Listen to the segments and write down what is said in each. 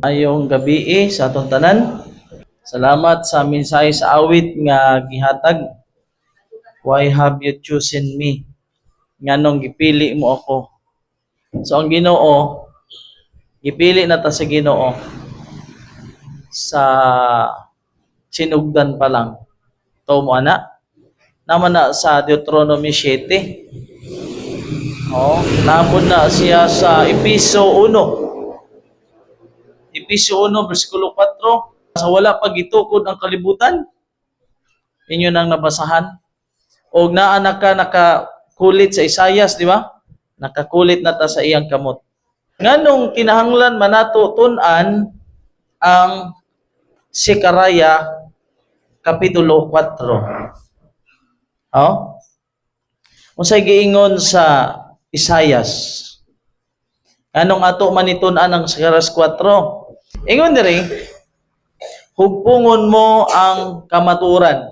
Ayong gabi sa atong tanan. Salamat sa mensahe sa awit nga gihatag. Why have you chosen me? Nganong gipili mo ako? So ang Ginoo, gipili na ta sa Ginoo sa sinugdan pa lang. Tuo mo ana. Naman na sa Deuteronomy 7. Naabot na siya sa Episo 1. Episyo 1, versikulo 4, sa wala pagitukod ang kalibutan, inyo nang nabasahan. O naa nakakulit sa Isayas, di ba? Nakakulit na ta sa iyang kamot. Nganong kinahanglan manato tun-an ang Sekaraya Kapitulo 4. Unsay giingon sa Isayas? Anong ato manitun-an ang Sekarayas 4? Ingon diri, hugpungon mo ang kamaturan,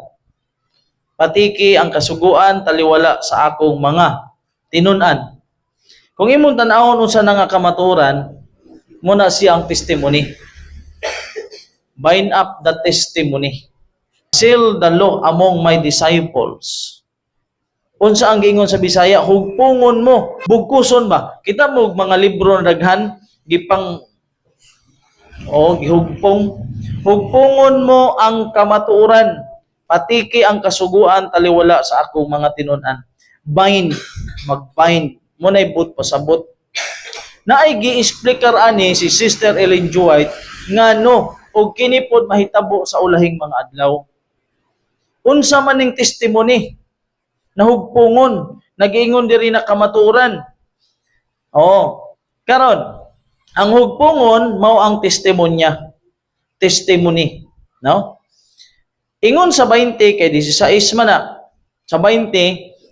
patiki ang kasuguan taliwala sa akong mga tinun-an. Kung imong tan-awon unsa na nga kamaturan, muna siya ang testimony. Bind up the testimony. Seal the law among my disciples. Unsa ang giingon sa Bisaya, hugpungon mo, bugkuson ba? Kita mo mga libro na daghan gipang hugpungon mo ang kamatuoran, patiki ang kasuguan taliwala sa akong mga tinun-an. Bind, mag-bind mo na ibut pasabot. Naay gi-explicar ani si Sister Ellen G. White ngano og kini pod mahitabo sa ulahing mga adlaw. Unsa man ning testimony na hugpungon, nag-ingon diri na kamatuoran. Karon ang hugpungon mao ang testimonya. Testimony, no? Ingon sa 20 kay 16 man na. Sa 20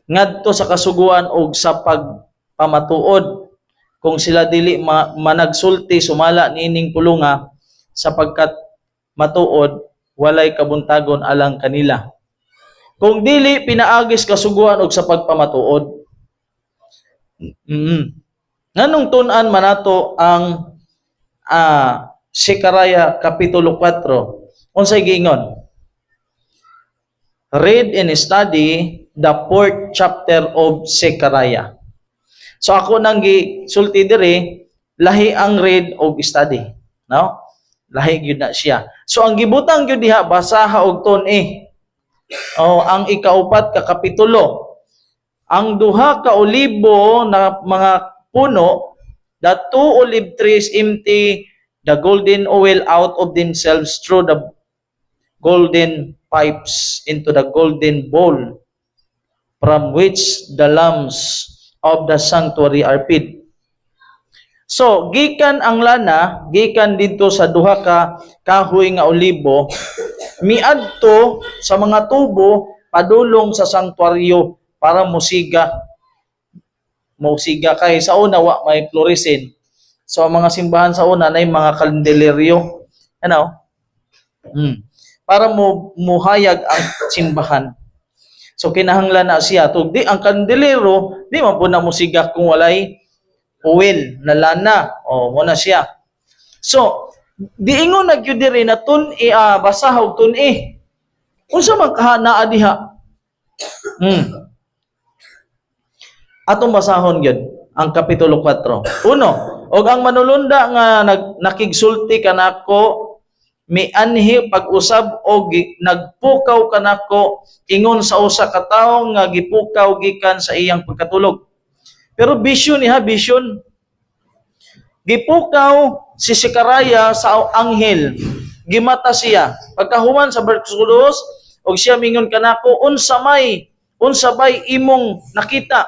ngadto sa kasuguan og sa pagpamatuod kung sila dili managsulti sumala niining pulunga sapagkat matuod walay kabuntagon alang kanila. Kung dili pinaagis kasuguan og sa pagpamatuod. Nganong tun-an manato ang Sekaraya Kapitulo 4? Unsay giingon? Read and study the 4th chapter of Sekaraya. So ako nang gisulti diri, lahi ang read og study, no? Lahi gyud na siya. So ang gibutang gyud diha basaha og tun-i. Ang ikaupat ka kapitulo. Ang duha ka olibo na mga puno, the 2 olive trees empty the golden oil out of themselves through the golden pipes into the golden bowl from which the lamps of the sanctuary are fed. So, gikan ang lana, gikan dito sa duha ka kahoy nga olibo, miadto sa mga tubo padulong sa sanktuaryo para musiga kay sa una wa may fluorescent. So ang mga simbahan sa una nay mga kandeleryo, para muhayag ang simbahan. So kinahanglan na siya tugdi ang kandelero, di man po na musiga kung walay oil na lana. Muna siya. So diingon na gyud diri na basahog tun-i. Unsa man kahanaa diha? Atong basahon gyud ang kapitulo 4. Og ang manulunda nga nakigsulti kanako mianhi pag-usab og nagpukaw kanako ingon sa usa ka tawo nga gipukaw gikan sa iyang pagkatulog. Pero vision vision. Gipukaw si Sekaraya sa anghel. Gimata siya. Pagkahuman sa versikulo 2, og siya mingon kanako, unsa bay imong nakita?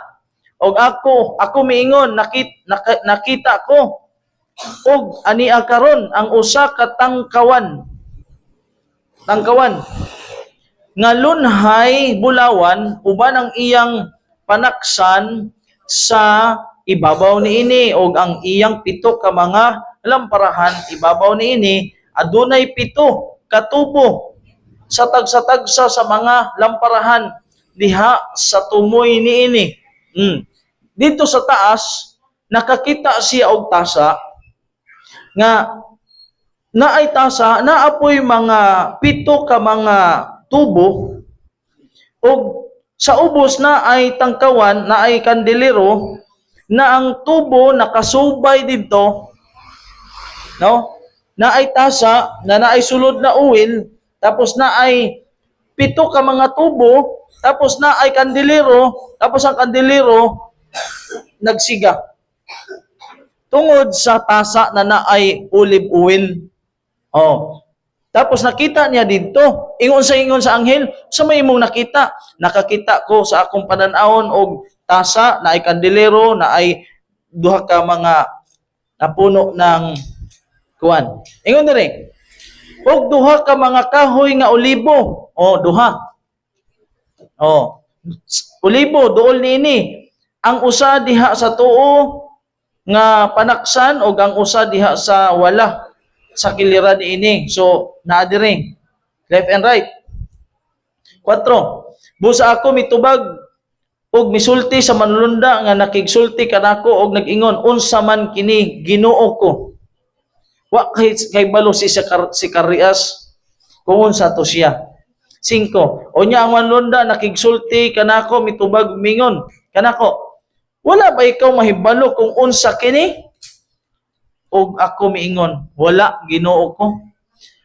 Og ako miingon nakita ko og ania karon ang usa ka tangkawan nga lunhay bulawan uban ang iyang panaksan sa ibabaw niini og ang iyang 7 ka mga lamparahan ibabaw niini adunay 7 ka tubo sa tagsa-tagsa sa mga lamparahan diha sa tumoy niini. Dito sa taas nakakita siya og tasa nga naay tasa, naapoy mga 7 ka mga tubo, o sa ubos na ay tangkawan, na ay kandelero, na ang tubo nakasubay dito, no? Na ay tasa, na naay sulod na uwil, tapos na ay 7 ka mga tubo, tapos na ay kandelero, tapos ang kandelero nagsiga. Tungod sa tasa na naay olive oil. Oh. Tapos nakita niya dito, ingon sa anghel, sa may imong nakita? Nakakita ko sa akong pananawon og tasa na ay kandelero, na ay duha ka mga napuno ng kuwan. Ingon diri. Og duha ka mga kahoy nga olibo. Oh, duha. Oh. Olibo duol niini. Ang usa diha sa tuo nga panaksan, og ang usa diha sa wala sa kiliran ini. So naa diri left and right. 4. Busa ako mitubag og misulti sa manlunda nga nakigsulti kanako og nag-ingon, unsa man kini Ginoo ko. Wa kay balo si Sakarias kung unsa to siya. 5. Unya ang manlunda nakigsulti kanako mitubag mingon kanako, wala ba ikaw mahibalo kung unsa kini? Og ako miingon, wala Ginoo ko.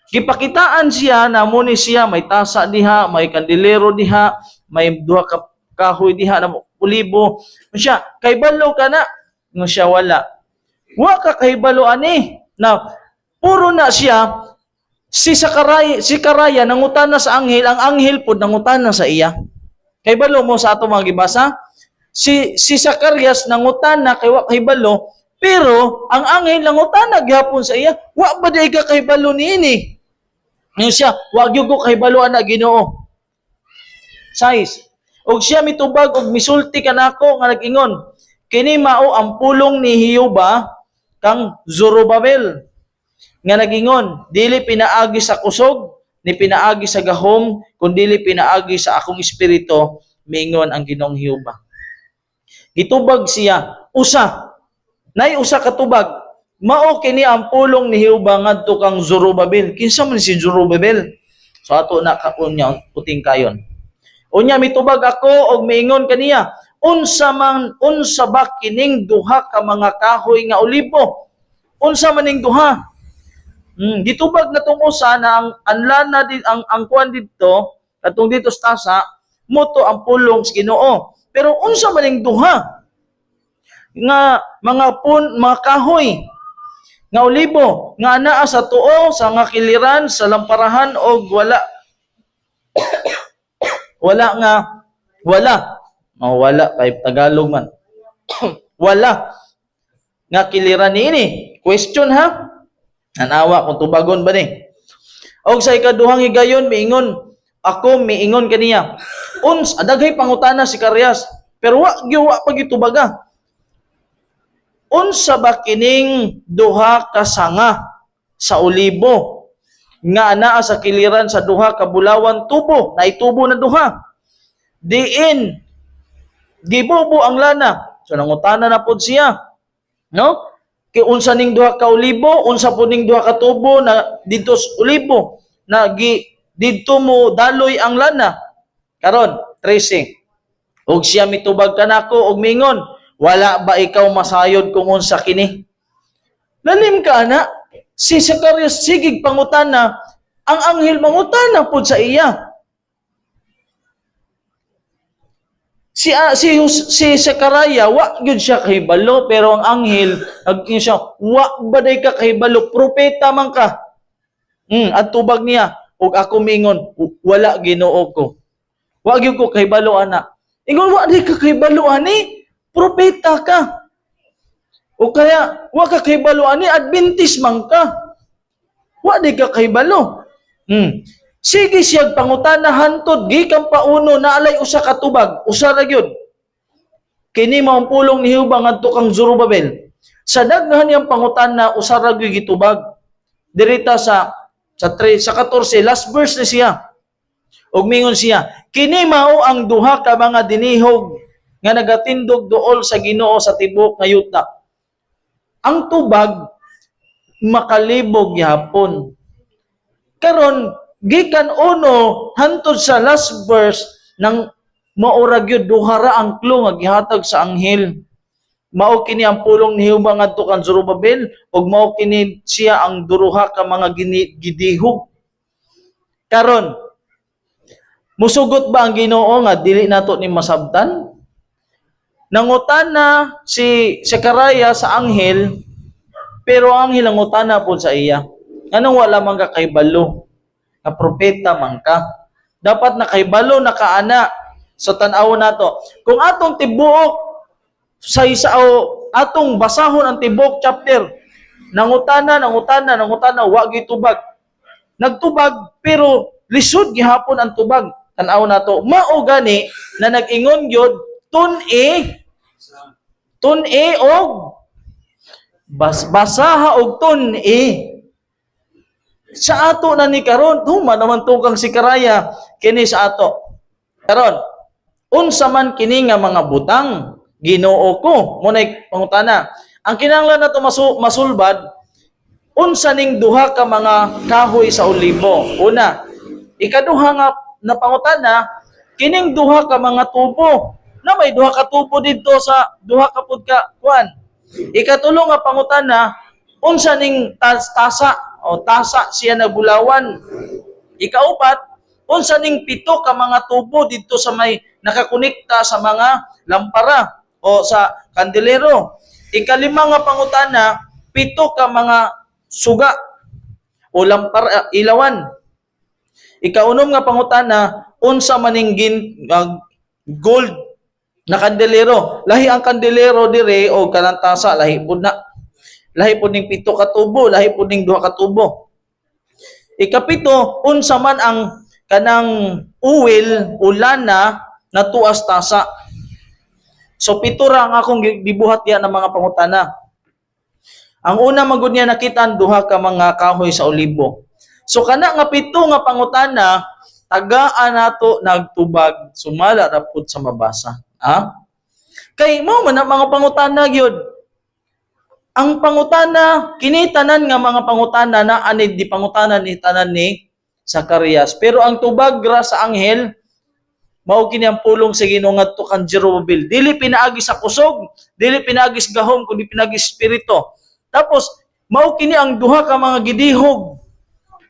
Gipakitaan siya na muni siya may tasa diha, may kandelero diha, may duha ka kahoy diha na ulibo. Siya, kay balo ka na? Ngo siya, wala. Wa ka kay balo ani. Na puro na siya si Sakaraya nangutana sa anghel, ang anghel pud nangutana sa iya. Kay balo mo sa ato mga gibasa, si Zacarias nangutana kay wa kay balo, pero ang anghel nangutana gyapon sa iya, wa ba day ka kay balo niini? Ngayon siya, wa gyud ko kay balo ana Ginoo. 6. Og siya mitubag og misulti kanako nga nag-ingon, kini mao ang pulong ni Jehova kang Zorobabel nga nag-ingon, dili pinaagi sa kusog ni pinaagi sa gahom, kundi dili pinaagi sa akong espiritu, miingon ang Ginoong Jehova. Gitubag siya usa. Nay usa ka tubag. Mao kini ang pulong ni Jehova ngadto kang Zorobabel. Kinsa man si Zorobabel? So ato na kaunya puting kayon. Unya mitubag ako og miingon kaniya, unsa ba kining duha ka mga kahoy nga olibo? Unsa man ning duha? Gitubag na tong usa na ang anlana din ang kuan didto, katong dito sa tasa, moto ang pulong sa Ginoo. Pero unsa man ning duha nga mga kahoy nga olibo nga anaa sa tuo, sa nga kiliran, sa lamparahan og wala wala kay Tagalog man. Wala nga kiliran niini. Question ha? Anawa kung tubagon ba ni? Og sa ikaduhang higayon miingon kaniya. Daghay pangutana si Zacarias, pero wa pagitubaga. Unsa ba kining duha ka sanga sa olibo nga anaa sa kiliran sa duha ka bulawan tubo, na itubo na duha. Diin gibubo ang lana. So nangutana na pud siya. No? Kay unsa ning duha ka olibo, unsa pud ning duha ka tubo na didto sa olibo na didto mo daloy ang lana. Karon, 13. Og siya mitubag kanako og mingon, wala ba ikaw masayod kung unsa kini? Lalim ka na. Si Zacarias sigig pangutana, ang anghel mangutana pud sa iya. Si Zacariah, wa gyud siya kahibalo, pero ang anghel naging siya, wa ba day ka kahibalo, propeta man ka. At tubag niya, ug ako mingon, wala Ginoo ko. Wa gyud ko kahibalo ana. Ingon wa day ka kahibalo ani, propeta ka. O kaya wa ka kahibalo ani, Adventist man ka. Wa day ka kahibalo. Sige siya pangutana hantod gikan pauno naalay usa ka tubag, usa ra gyud. Kini mao ang pulong ni Jehova ngadto kang Zorobabel. Sa daghan niyang pangutana usa ra gyud gitubag. Dirita sa 14 last verse na siya. Og mingon siya, kini mao ang duha ka mga dinihog nga nagatindog duol sa Ginoo sa tibok nga yuta. Ang tubag makalibog gyapon. Karon gikan uno hantod sa last verse ng maura gyud duha ra ang clue nga gihatag sa anghel. Mao kini ang pulong ni Jehova ngadto kan Zorobabel ug mao kini siya ang duruha ka mga gidihog. Karon musugot ba ang Ginoo nga dili nato ni masabtan? Nangutana si Zechariah sa anghel, pero ang anghel nangutana po sa iya. Anong wala man ka kay balo? Nga propeta man ka. Dapat na kay balo na kaana. So tan-aw nato. Kung atong tibuok sa isa o atong basahon ang tibuok chapter, nangutana, wa gitubag. Nagtubag pero lisod gihapon ang tubag. Tan-aw nato. Mao gani na nag-ingon gyud tun-e og basaha og tun-e. Sa ato na ni karon, huma naman tukang si Karaya kini sa ato. Karon, unsa man kini nga mga butang Ginoo ko, munay pangutana. Ang kinahanglan nato masulbad, unsa ning duha ka mga kahoy sa olibo? Una, ikaduha nga na pangutana, kining duha ka mga tubo. Na may duha ka tubo didto sa duha ka pud ka kuan. Ikatulo nga pangutana, unsa ning tasa o tasa siya nagulawan. Ikaupat, unsa ning pito ka mga tubo didto sa may nakakonekta sa mga lampara o sa kandelero. Ikalima nga pangutana, pito ka mga suga o lampara ilawan. Ikaunom nga pangutana, unsa maning gold na kandelero. Lahi ang kandelero dire o kanang tasa, lahi pud na. Lahi pud ning pito ka tubo, lahi pud ning duha ka tubo. Ikapito, unsa man ang kanang uwil o lana na tuas tasa. So pito ra ang akong gibuhat diya ng mga pangutana. Ang una magud niya nakita ang duha ka mga kahoy sa olibo. So kana nga pito nga pangutana, tagaan nato nagtubag, sumala ra pud sa mabasa. Kay mo man ang mga pangutana gyud. Ang pangutana, kini tanan nga mga pangutana na anid di pangutana ni tanan ni Zacarias. Pero ang tubag ra sa anghel, mao kini ang pulong sa Ginoo ngadto kan Zorobabel. Dili pinaagi sa kusog, dili pinaagi sa gahom, kundi pinaagi sa espiritu. Tapos mao kini ang duha ka mga gidihog.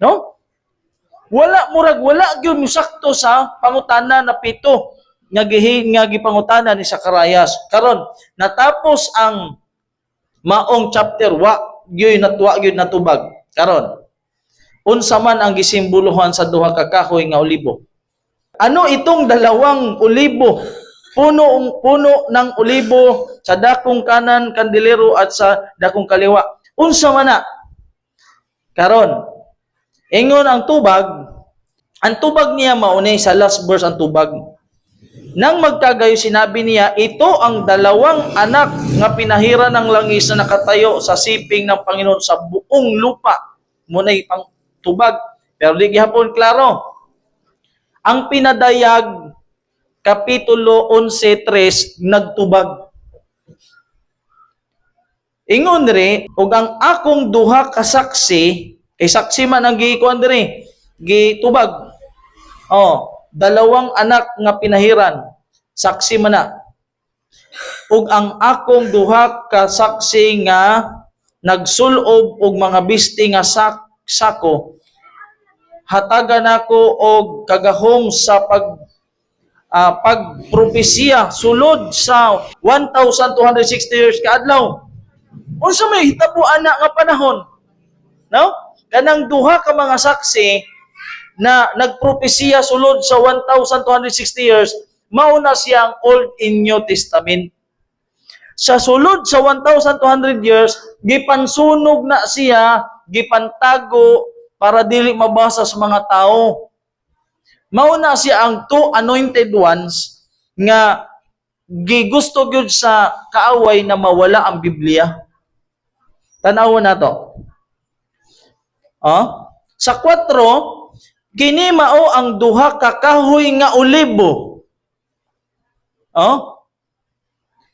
No? Wala gyud musakto sa pangutana na pito nga gipangutana ni Zacarias. Karon natapos ang maong chapter wa gyud natubag. Karon unsa man ang gisimbolohan sa duha ka kahoy nga olibo? Ano itong dalawang olibo? Puno ng olibo sa dakong kanan kandelero at sa dakong kaliwa. Unsa man na? Karon ingon ang tubag niya maunay sa last verse ang tubag. Nang magkagayo sinabi niya, ito ang dalawang anak nga pinahira ng langis na nakatayo sa siping ng Panginoon sa buong lupa. Munay pang tubag. Pero di gihapon klaro. Ang pinadayag, Kapitulo 11:3, nagtubag. Ingon diri, ug ang akong duha ka saksi, kay saksi man ang gikuan diri, gitubag. Dalawang anak nga pinahiran, saksi man na. Ug ang akong duha ka saksi nga nagsulob og mga bisti nga sako, hatagan ako og kagahom sa pagpropesiya sulod sa 1,260 years kaadlaw. Unsa may hitabo ana nga panahon? No? Kanang duha ka mga saksi na nagpropesiya sulod sa 1,260 years, mauna siyang Old and New Testament. Sa sulod sa 1,200 years, gipansunog na siya, gipantago para dili mabasa sa mga tao. Mauna siya ang two anointed ones nga gigusto gyud sa kaaway na mawala ang Biblia. Tan-awon nato. Sa 4, kini mao ang duha ka kahoy nga olibo.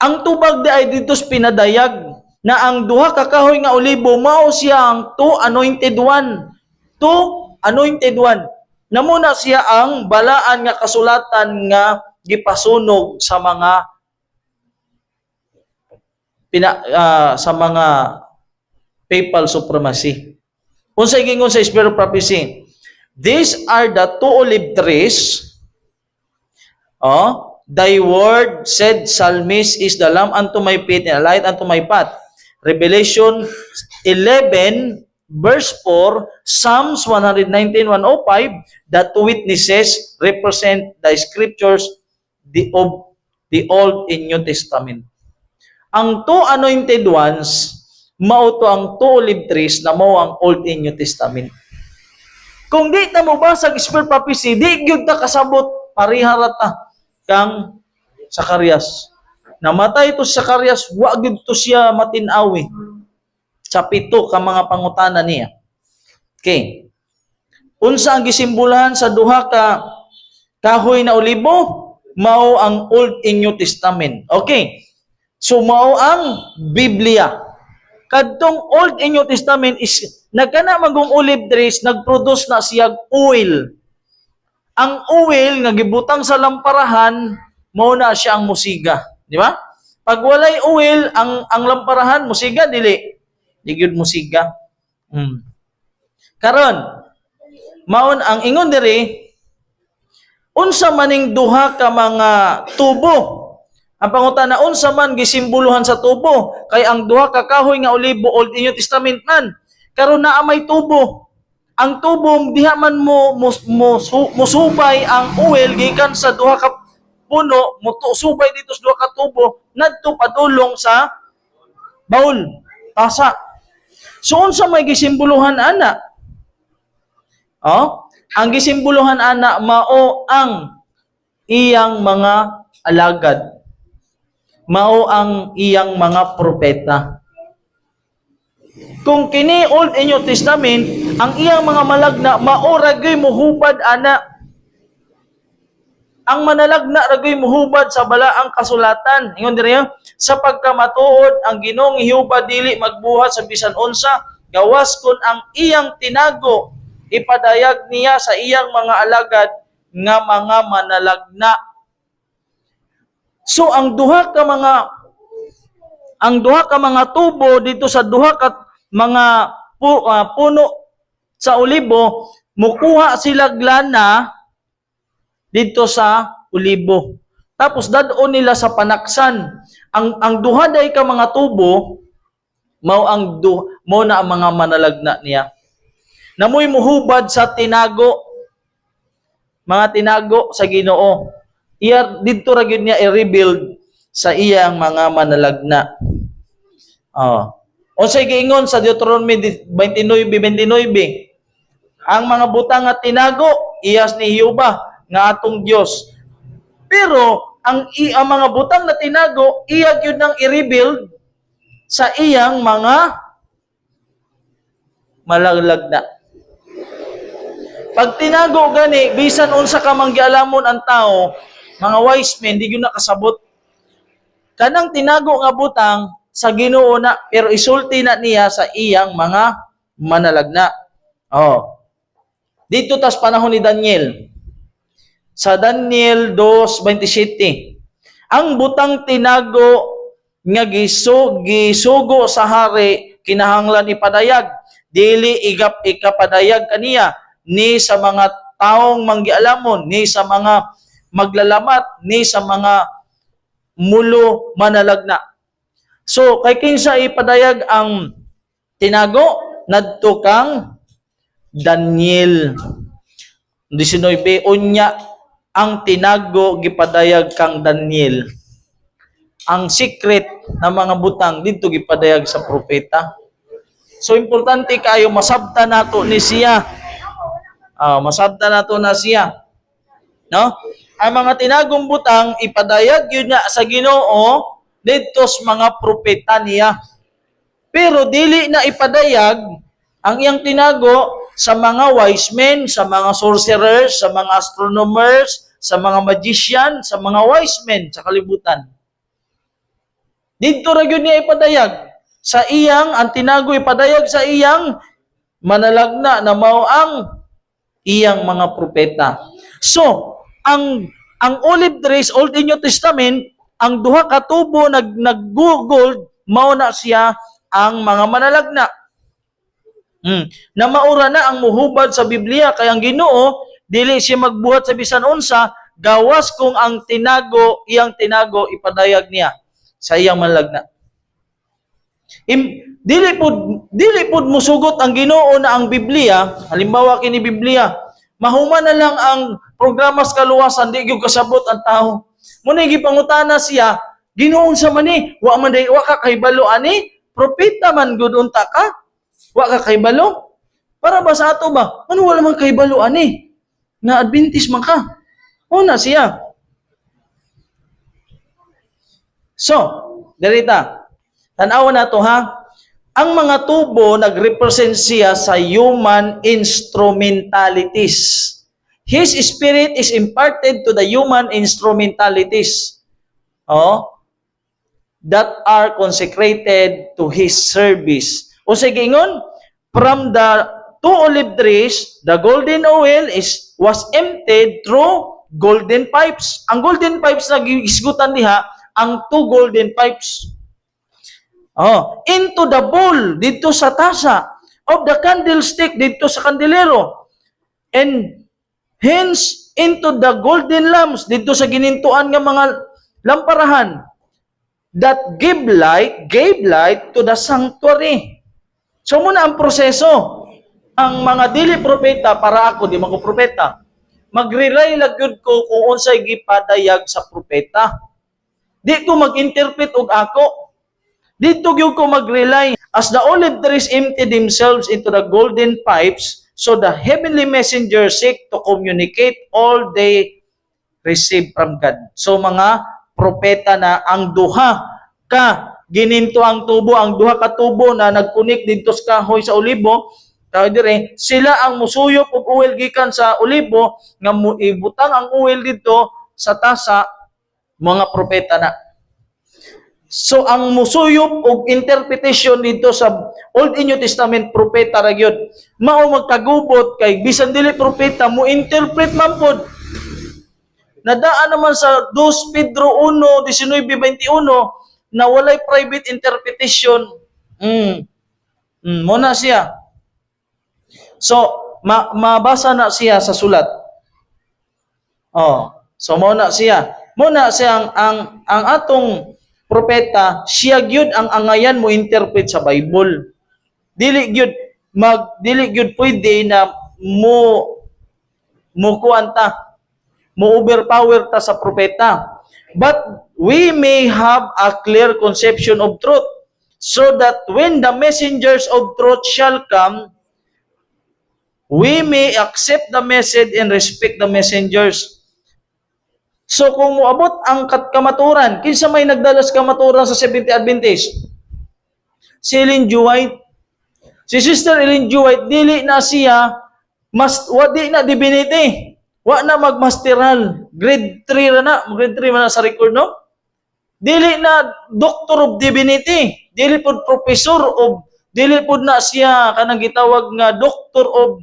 Ang tubag di ay dito pinadayag na ang duha ka kahoy nga olibo mao siyang two anointed one. Two anointed one. Namuna siya ang balaan nga kasulatan nga gipasunog sa mga sa mga papal supremacy. Unsay gingon sa Spirit of Prophecy? These are the two olive trees. Thy word, said psalmist, is the lamp unto my feet and a light unto my path. Revelation 11, verse 4, Psalms 119:105, the two witnesses represent the scriptures of the Old and New Testament. Ang two anointed ones, mao to ang two olive trees na mao ang Old and New Testament. Kung di ta mo basag Spirit Prophecy, di gyud ta kasabot pariharata kang Zacarias. Namatay to si Zacarias, wa gyud to siya matinawi sa pito ka mga pangutana niya. Okay. Unsa ang gisimbolahan sa duha ka kahoy na olibo? Mao ang Old and New Testament. Okay. So mao ang Biblia. Kadtong Old and New Testament is nagkana magong olive trees, nagproduce na siyag oil. Ang oil nga gibutang sa lamparahan, mao na siya ang musiga, di ba? Pag walay oil ang lamparahan, musiga dili. Di gyud musiga. Karon, maon ang ingon diri, unsa maning duha ka mga tubo? Ang pangutana, unsa man gisimboluhan sa tubo? Kay ang duha ka kahoy nga olibo, Old and New Testament man. Karon naa may tubo. Ang tubo diha man musubay ang oil gikan sa duha ka puno, musubay dito sa duha ka tubo, nadto padulong sa baul, tasa. So unsa may gisimboluhan ana? Ang gisimboluhan ana mao ang iyang mga alagad. Mao ang iyang mga propeta. Kung kini Old and New Testament, ang iyang mga malagna mao ragoy muhubad ana. Ang manalagna ragoy muhubad sa balaang kasulatan. Ingon diri sa pagkamatuod ang Ginoong ihubad dili magbuhat sa bisan unsa, gawas kun ang iyang tinago ipadayag niya sa iyang mga alagad nga mga manalagna. So ang duha ka mga tubo dito sa duha ka mga puno sa olibo, mukuha sila lana dito sa olibo. Tapos dadon nila sa panaksan. Ang duha day ka mga tubo mao na ang mga manalagna niya. Namoy muhubad sa tinago. Mga tinago sa Ginoo. Dito ra gyud niya i-rebuild sa iyang mga manalagna. Unsay giingon sa Deuteronomy 29:29, ang mga butang nga tinago iyas ni Jehova nga atong Dios. Pero ang mga butang na tinago iya gyud nang i-rebuild sa iyang mga malagna. Pag tinago gani, bisan unsa ka manggialamon ang tao, mga wise men, di yun nakasabot. Kanang tinago nga butang sa Ginoo na, pero isulti na niya sa iyang mga manalagna. Dito tas panahon ni Daniel. Sa Daniel 2:27, ang butang tinago nga gisugo sa hari, kinahanglan ipadayag, dili ikapadayag kaniya, ni sa mga taong manggialamon, ni sa mga maglalamat, ni sa mga mulo manalagna. So, kay kinsa ipadayag ang tinago, nadto kang Daniel 19, unya ang tinago gipadayag kang Daniel. Ang secret na mga butang dito gipadayag sa propeta. So, importante kayo masabta nato ni siya. Masabta nato na siya. No? Ang mga tinagong butang ipadayag yun na sa Ginoo dito sa mga propeta niya. Pero dili na ipadayag ang iyang tinago sa mga wise men, sa mga sorcerers, sa mga astronomers, sa mga magician, sa mga wise men sa kalibutan. Dito ra gyud niya ipadayag. sa iyang ang tinago ipadayag sa iyang manalagna na mao ang iyang mga propeta. So, ang olive trees Old and New Testament, ang duha ka tubo nag-gold, mao na siya ang mga manalagna. Na maura na ang muhubad sa Biblia kay ang Ginoo dili siya magbuhat sa bisan unsa gawas kung ang iyang tinago ipadayag niya sa iyang manalagna. Dili pud musugot ang Ginoo na ang Biblia, halimbawa kini Biblia, mahuman na lang ang programa sa kaluwasan, di gyud kasabot ang tao. Muna gipangutana siya, Ginoo unsa man ni? Wa ka kahibalo ani? Propeta man gud unta ka? Wa ka kahibalo? Para ba sa ato ba? Ano wala man kahibalo ani? Na Adventist man ka. Una siya. So, darita. Tan-awa na to ha. Ang mga tubo nagrepresent siya sa human instrumentalities. His spirit is imparted to the human instrumentalities that are consecrated to His service. O sige ingon, from the two olive trees, the golden oil was emptied through golden pipes. Ang golden pipes na gisgutan diha, ang two golden pipes. Into the bowl, dito sa tasa, of the candlestick, dito sa kandelero, and hence into the golden lamps, dito sa ginintuan nga mga lamparahan, that gave light to the sanctuary. So muna ang proseso. Ang mga dili propeta, para ako, di mga propeta, mag-rely lagyod ko kung unsay gipadayag sa propeta. Di ko mag-interpret og ako. Dito gyud ko mag-rely. As the olive trees empty themselves into the golden pipes, so the heavenly messengers seek to communicate all they receive from God. So mga propeta na ang duha ka gininto ang tubo, ang duha ka tubo na nagkunik dito sa kahoy sa olibo, dire sila ang musuyop og oil gikan sa olibo nga ibutang ang oil dito sa tasa, mga propeta na. So ang musuyop og interpretation dito sa Old and New Testament, propeta ra gyud. Mao magkagubot kay bisan dili propeta mo interpret man pod. Nadaan naman sa 2 Pedro 1:19-21 na walay private interpretation. Muna siya. So mabasa na siya sa sulat. So muna siya. Muna siya ang atong propeta, siya gyud ang angayan mo interpret sa Bible. Dili gyud pwede na mo kuanta, mo overpower ta sa propeta. But we may have a clear conception of truth, so that when the messengers of truth shall come, we may accept the message and respect the messengers. So kung moabot ang kamaturan, kinsa may nagdalas kamaturan sa Seventh-day Adventist? Si Ellen G. White. Si Sister Ellen G. White, dili na siya, di na divinity. Wa na magmasteral. Grade 3 na sa record, no? Dili na Doctor of Divinity. Dili pod Professor of, dili pod na siya kanang gitawag nga Doctor of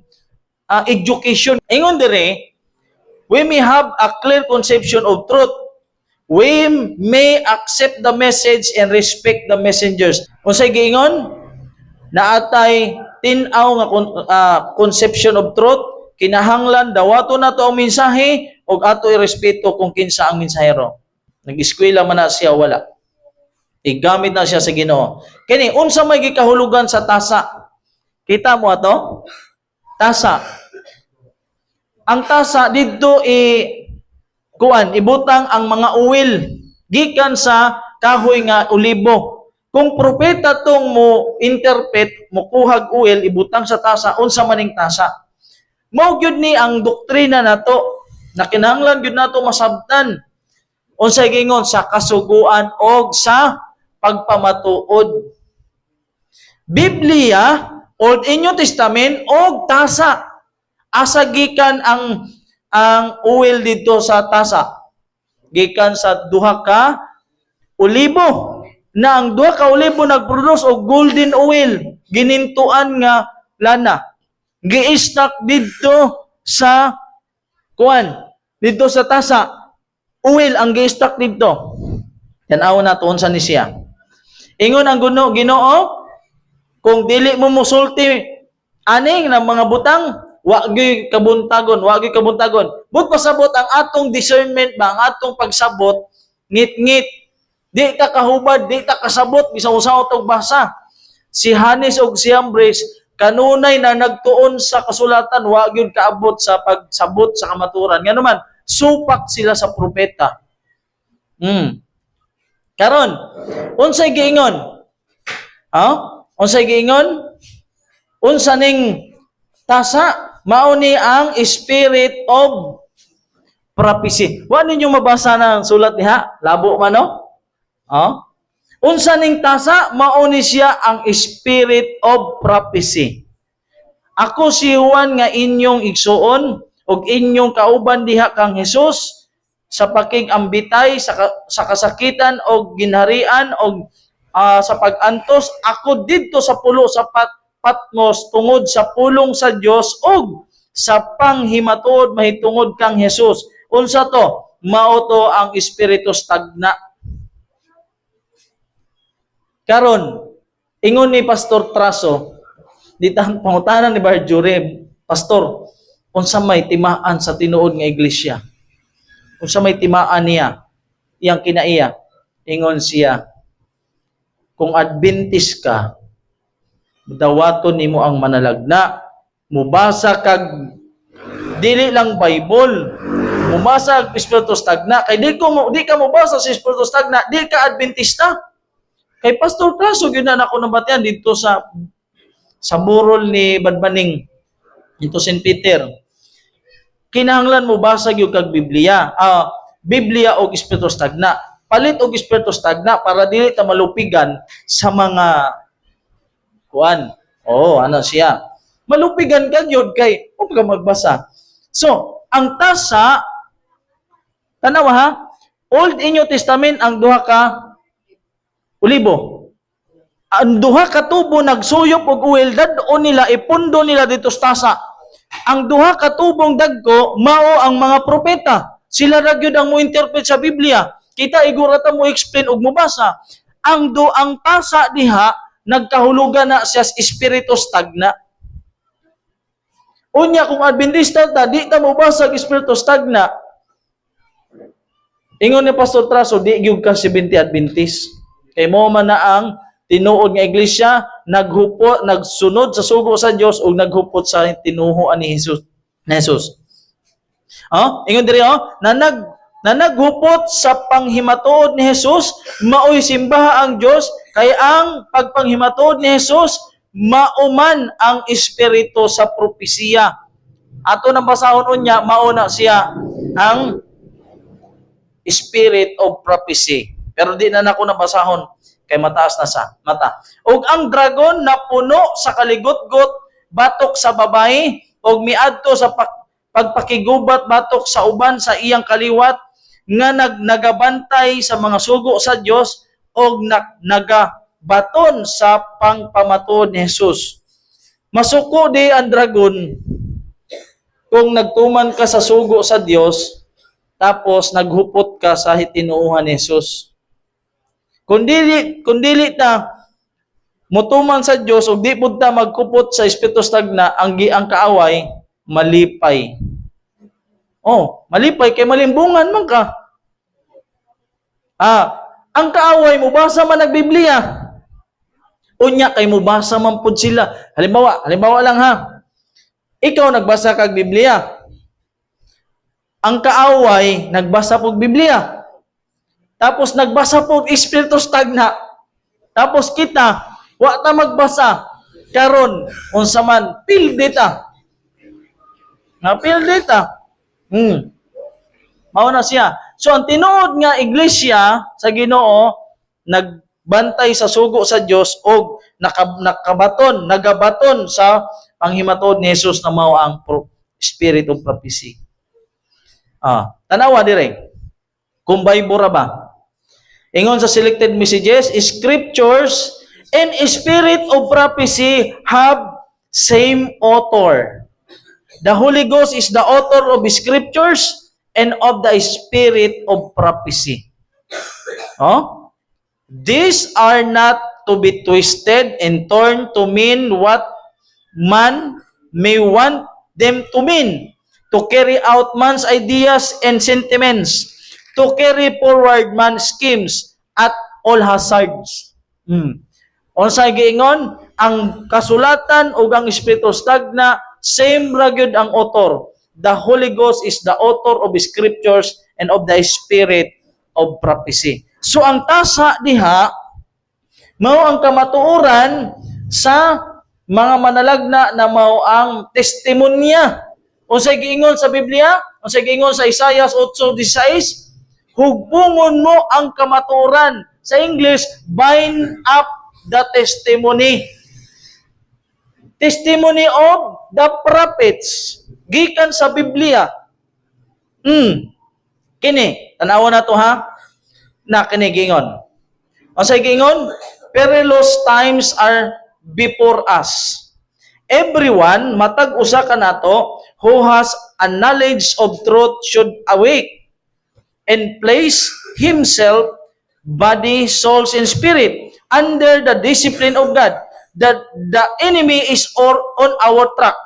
Education. Ingon dire, we may have a clear conception of truth. We may accept the message and respect the messengers. Unsay giingon? Naatay tin-aw nga conception of truth, kinahanglan dawato na to ang mensahe ug ato irespeto kung kinsa ang mensahero. Nag-eskwela man na siya, wala. Igamit na siya sa Ginoo. Kini unsa may gikahulugan sa tasa? Kita mo ato? Tasa. Ang tasa dito ibutang ang mga oil gikan sa kahoy nga olibo. Kung propeta tong mo interpret, mo kuhag oil ibutang sa tasa, unsa maning tasa. Mao gyud ni ang doktrina nato na kinahanglan gyud nato masabtan. Unsay gingon sa kasuguan og sa pagpamatuod. Biblia, Old and New Testament og tasa. Asa gikan ang oil dito sa tasa? Gikan sa duha ka olibo. na ang duha ka olibo nagproduce og golden oil, ginintuan nga lana. Gi-stock didto sa didto sa tasa. Oil ang gi-stock didto. Tan-aw na tuon sa ni siya. Ingon ang Ginoo, kung dili mo musulti aning ng mga butang, wa gyud kabuntagon. But pasabot ang atong discernment ba, ang atong pagsabot, ngit-ngit. Di ka kahubad, di ka kasabot, bisan usaw tong basa. Si Hanes og si Jambres, kanunay na nagtuon sa kasulatan, wa gyud kaabot sa pagsabot sa kamaturan. Nga naman, supak sila sa propeta. Karon, unsay giingon? Unsay giingon? Unsa ning tasa? Mao ni ang spirit of prophecy. Wa ninyo mabasa na ang sulat diha? Labo man no? Unsa ning tasa? Mao ni siya ang spirit of prophecy. Ako si Juan nga inyong igsuon ug inyong kauban diha kang Hesus sa pakig-ambitay sa kasakitan o ginharian o sa pag-antos, ako didto sa pulo sa Patmos tungod sa pulong sa Dios o sa panghimatuod mahitungod kang Hesus. Unsa to? Mao to ang espiritu stagna. Karon, ingon ni Pastor Traso, ditang pangutanan ni Barjure, Pastor, unsa may timaan sa tinuod nga iglesia? Kung sa may timaan niya, iyang kinaiya, ingon siya, kung Adventist ka, dawaton nimo ang manalagna, mubasa kag dili lang Bible, mubasa ang Espiritu Stagna, kay di ka mubasa sa Espiritu Stagna, di ka Adventista. Kay Pastor Traso, yun na ako nabatian dito sa burol ni Badbaning, dito St. Peter. Kinahanglan mo basag yung kag Biblia. Biblia o Espiritu Stagna. Palit og Espiritu Stagna para dili ta malupigan sa mga ano siya. Malupigan ka yun kay o ka magbasa. So, ang tasa tanaw ha, Old and New Testament ang duha ka olibo. Ang duha ka tubo nagsuyop og oil dadon nila ipundo nila dito sa tasa. Ang duha ka tubong dagko mao ang mga propeta. Sila ra gyud ang mo-interpret sa Biblia. Kita igurata mo explain og mobasa. Ang tasa diha nagkahulugan na siya espiritu stagna. Unya kung Adventista ta di ta mobasa og espiritu stagna. Ingon ni Pastor Traso di gyud ka 70 Adventist. Kay mo man na ang tinuod nga iglesia, nagsunod sa sugo sa Dios ug naghupot sa tinuhoan ni Jesus. Ingon diri na naghupot sa panghimatuod ni Jesus, maoy simbaha ang Dios kay ang pagpanghimatuod ni Jesus mauman ang espiritu sa propesiya. Ato nang basahon unya mao na siya ang spirit of prophecy. Pero di na nako nabasahon kay mataas na sa mata. Ug ang dragon na puno sa kaligot-got batok sa babae ug miadto sa pagpakigubat batok sa uban sa iyang kaliwat nga nagabantay sa mga sugo sa Dios ug nagabaton sa pangpamatuod ni Jesus. Masuko di ang dragon kung nagtuman ka sa sugo sa Dios tapos naghupot ka sa tinuuhan ni Jesus. Kung dili ta mutuman sa Dios ug di pud ta magkupot sa espiritu stagna, ang kaaway malipay. Malipay kay malimbungan man ka. Ang kaaway mo basa man nagbiblia. Unya kay mo basa man pud sila. Halimbawa lang ha. Ikaw nagbasa kag Biblia. Ang kaaway nagbasa pug Biblia. Tapos nagbasa po espiritu stagna. Tapos kita, wa ta magbasa. Karon, unsa man, pilde ta. Pilde ta. Mao na siya. So, ang tinuod nga iglesia sa Ginoo, nagbantay sa sugo sa Dios o nagabaton sa panghimatuod ni Jesus na mao ang spirit of prophecy. Tanawa dire. Kung Bible ra ba? Ingon sa selected messages, scriptures and spirit of prophecy have same author. The Holy Ghost is the author of scriptures and of the spirit of prophecy. Oh? These are not to be twisted and torn to mean what man may want them to mean, to carry out man's ideas and sentiments, to carry forward man's schemes at all hazards. Unsay giingon, ang kasulatan ug ang Espiritu stagna, same ra gyud ang author. The Holy Ghost is the author of scriptures and of the spirit of prophecy. So ang tasa diha mao ang kamatuoran sa mga manalagna na mao ang testimonya. Unsay giingon sa Biblia? Unsay giingon sa Isaiah 8:16? Hugbungon mo ang kamatuoran. Sa English, bind up the testimony. Testimony of the prophets. Gikan sa Biblia. Kini, tanawa na to ha? Na kini gingon. Unsay gingon? Perilous times are before us. Everyone, matag usa ka nato, who has a knowledge of truth should awake and place himself, body, souls, and spirit under the discipline of God. That the enemy is on our track.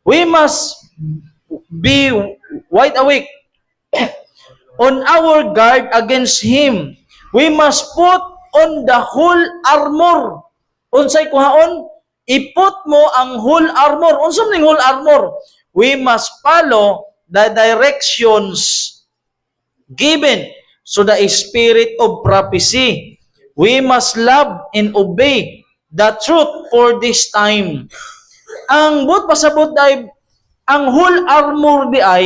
We must be wide awake on our guard against him. We must put on the whole armor. Unsay kuhaon? Iput mo ang whole armor. Unsa ning whole armor? We must follow the directions given so the spirit of prophecy. We must love and obey the truth for this time. Ang but pasabot ay ang whole armor di ay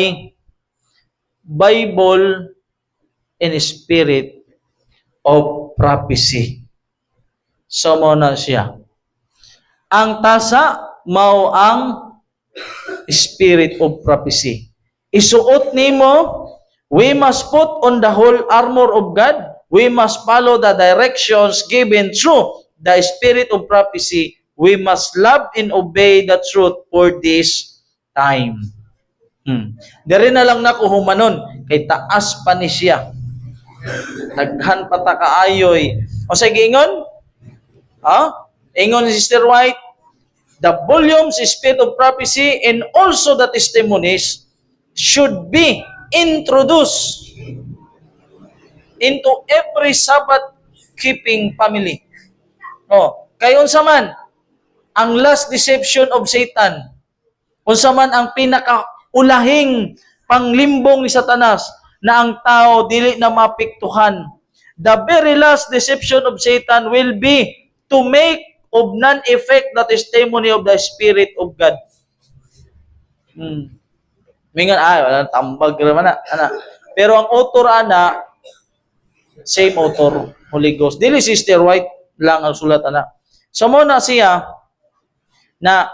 Bible and spirit of prophecy. So mo na siya. Ang tasa mao ang spirit of prophecy. Isuot nimo, we must put on the whole armor of God. We must follow the directions given through the spirit of prophecy. We must love and obey the truth for this time. Dari na lang nako humanon kay taas pa ni siya. Daghan pa ta kaayoy. O sa giingon? Ingon ni Sister White, the volumes, spirit of prophecy, and also the testimonies should be introduced into every Sabbath-keeping family. Kay unsa man ang last deception of Satan, unsa man ang pinakaulahing panglimbong ni Satanas na ang tao dili na mapiktuhan. The very last deception of Satan will be to make of non-effect the testimony of the Spirit of God. Mingan, wala tambag naman na. Pero ang author ana, same author, Holy Ghost. Dili Sister White lang ang sulat ana. So mo na siya na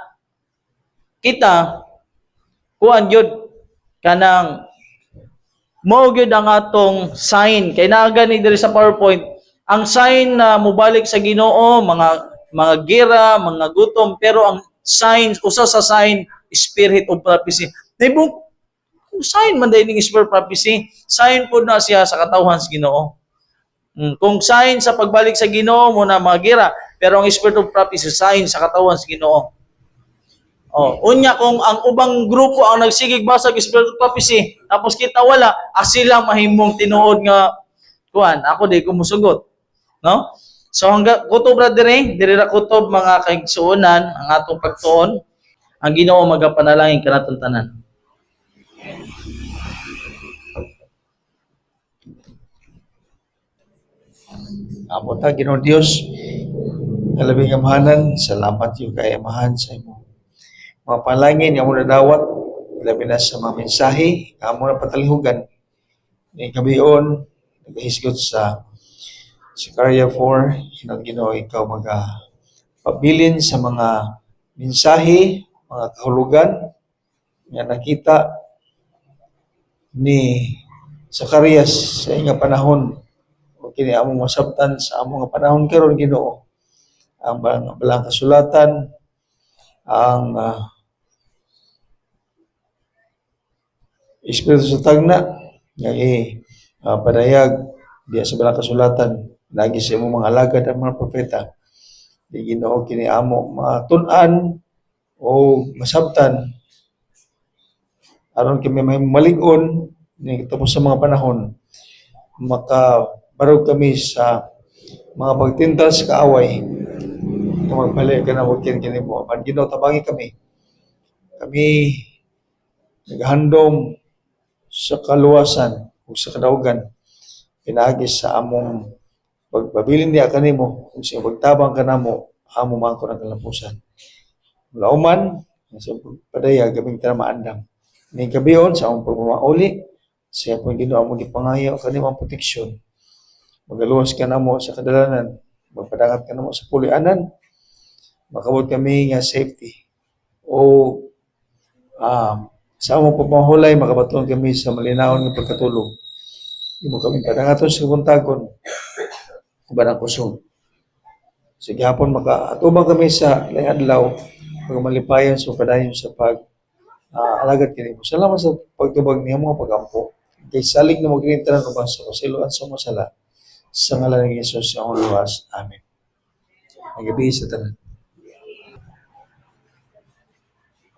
kita kuan gyud kanang mao gyud ang atong sign kay naa gani diri sa PowerPoint ang sign na mobalik sa Ginoo, mga gira, mga gutom, pero ang sign, usa sa sign, spirit of prophecy. Naibo, sign man dahil ng spirit of prophecy, sign po na siya sa katawhan sa Ginoo. Kung sign sa pagbalik sa Ginoo mo na mga gira, pero ang spirit of prophecy, sign sa katawhan sa Ginoo. Unya kung ang ubang grupo ang nagsigig basag spirit of prophecy, tapos kita wala, sila mahimong tinuod nga, kuan, ako di ko musugot. No? So hangga kutob ra dire ra kutob mga kaigsuonan ang atong pagtuon, ang Ginoo magapanalangin kanatong tanan. Amo ta Ginoo Dios, kalabing amahanan, salamat yung kay amahan sa imo. Mga palangin nga mo nadawat, labi na sa mga mensahe, amo na patalihugan. Ni kabiyon, naghisgot sa Zechariah 4, hinang Ginoo ikaw pabilin sa mga mensahe, mga kahulugan nga nakita ni Zacarias sa inga panahon o o kini among masabtan sa among nga panahon karon Ginoo, ang balang kasulatan, ang Espiritu sa tagna nga padayag diya sa balang kasulatan lagi sa imong mga alagad at mga propeta. Di Ginoo kini amo matun-an o masabtan aron kami may malig-on ni tapos sa mga panahon makabarog kami sa mga pagtintal sa kaaway na magpalaya ka na huwag kini mo. Ang Ginoo tabangi kami naghandom sa kaluwasan ug sa kadaugan pinaagi sa among pagpabilin niya kanimo ug sa pagtabang kanamo amo man ko ng kalampusan. Lauman sa padaya gabing tara maandam. Ning kabiyon sa among pagmamauli sa pong Ginoo among gipangayo kanimo ang proteksyon. Magaluwas ka namo sa kadalanan, magpadangat ka namo sa pulianan, makabot kami nga safety o sa among pagmahulay makabaton kami sa malinawon nga pagkatulog. Imo kami padangaton sa buntagon uban ang kusog. Sige hapon makaatubang kami sa laing adlaw pag malipayon sa padayon sa alagad kini mo. Salamat sa pagtubag niya mga pagampo. Kay salig na magrintaran ubang sa kasiluan sa masala sa ngalan ni Jesus sa among luwas. Amen. Ang gabi sa tanan.